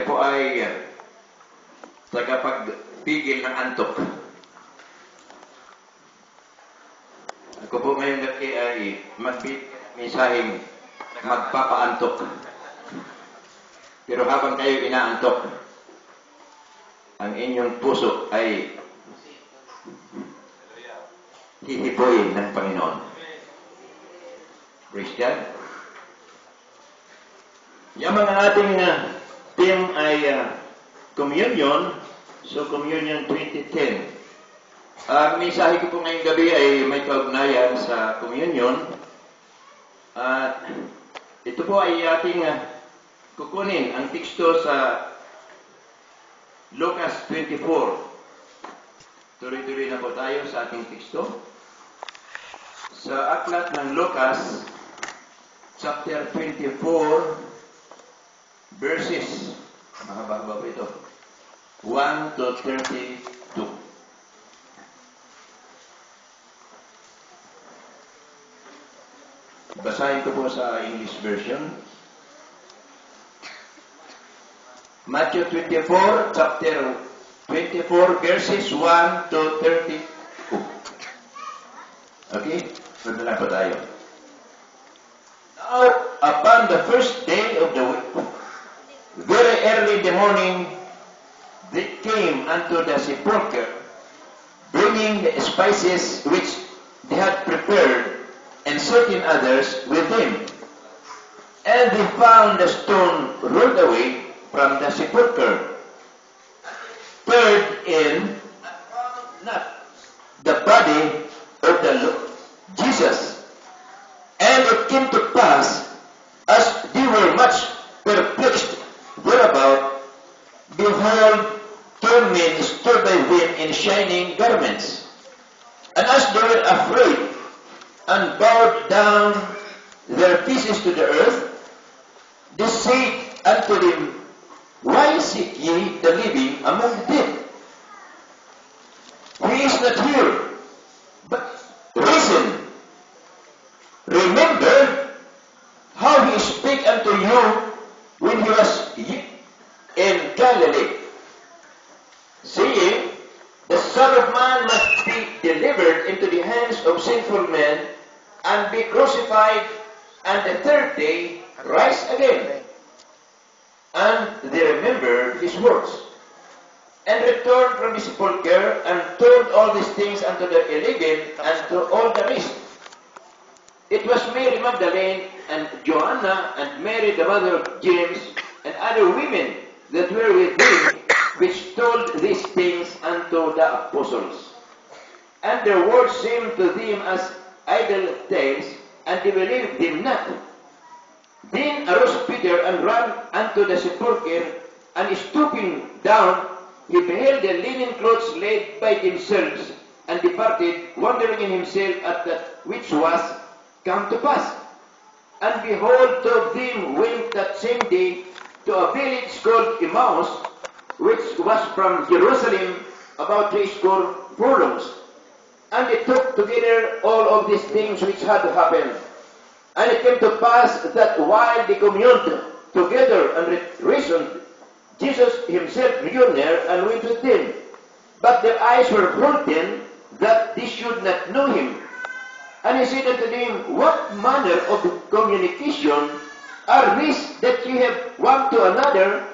Po ay tagapagpigil ng antok. Ako po ngayong gabi ay magbibigay magpapaantok. Pero habang kayo inaantok, ang inyong puso ay hihipoyin ng Panginoon. Praise God. Yung mga ating team ay communion. So, communion 2010. Mensahe ko po ngayong gabi ay may kaugnayan sa communion. At ito po ay ating kukunin ang teksto sa Lucas 24. Tuloy-tuloy na po tayo sa ating teksto. Sa aklat ng Lucas, chapter 24, verses, mahaba-haba po ito, 1 to 32. Basahin ko po sa English version. Matthew 24, chapter 24, verses 1 to 32. Okay? Pagdala po tayo. Now, upon the first day of the week, very early in the morning, they came unto the sepulchre, bringing the spices which they had prepared, and certain others with him. And they found the stone rolled away from the sepulchre. Third in, not the body of the Lord Jesus. And it came to pass, as they were much perplexed thereabout, behold, two men stood by them in shining garments. And as they were afraid, and bowed down their faces to the earth, they said unto them, Why seek ye the living among the dead? He is not here, but risen. Remember how he spake unto you when he was in Galilee, saying, The Son of Man must be delivered into the hands of sinful men, and be crucified, and the third day rise again. And they remembered his words, and returned from the sepulchre, and told all these things unto the 11, and to all the rest. It was Mary Magdalene, and Joanna, and Mary the mother of James, and other women that were with him, which told these things unto the apostles. And their words seemed to them as idle tales, and they believed them not. Then arose Peter and ran unto the sepulchre, and stooping down, he beheld the linen clothes laid by themselves, and departed, wondering in himself at that which was come to pass. And behold, two of them went that same day to a village called Emmaus, which was from Jerusalem about 80 furlongs. And they took together all of these things which had happened. And it came to pass that while they communed together and reasoned, Jesus himself drew near and went with them. But their eyes were holden, that they should not know him. And he said unto them, What manner of communication are these that ye have one to another,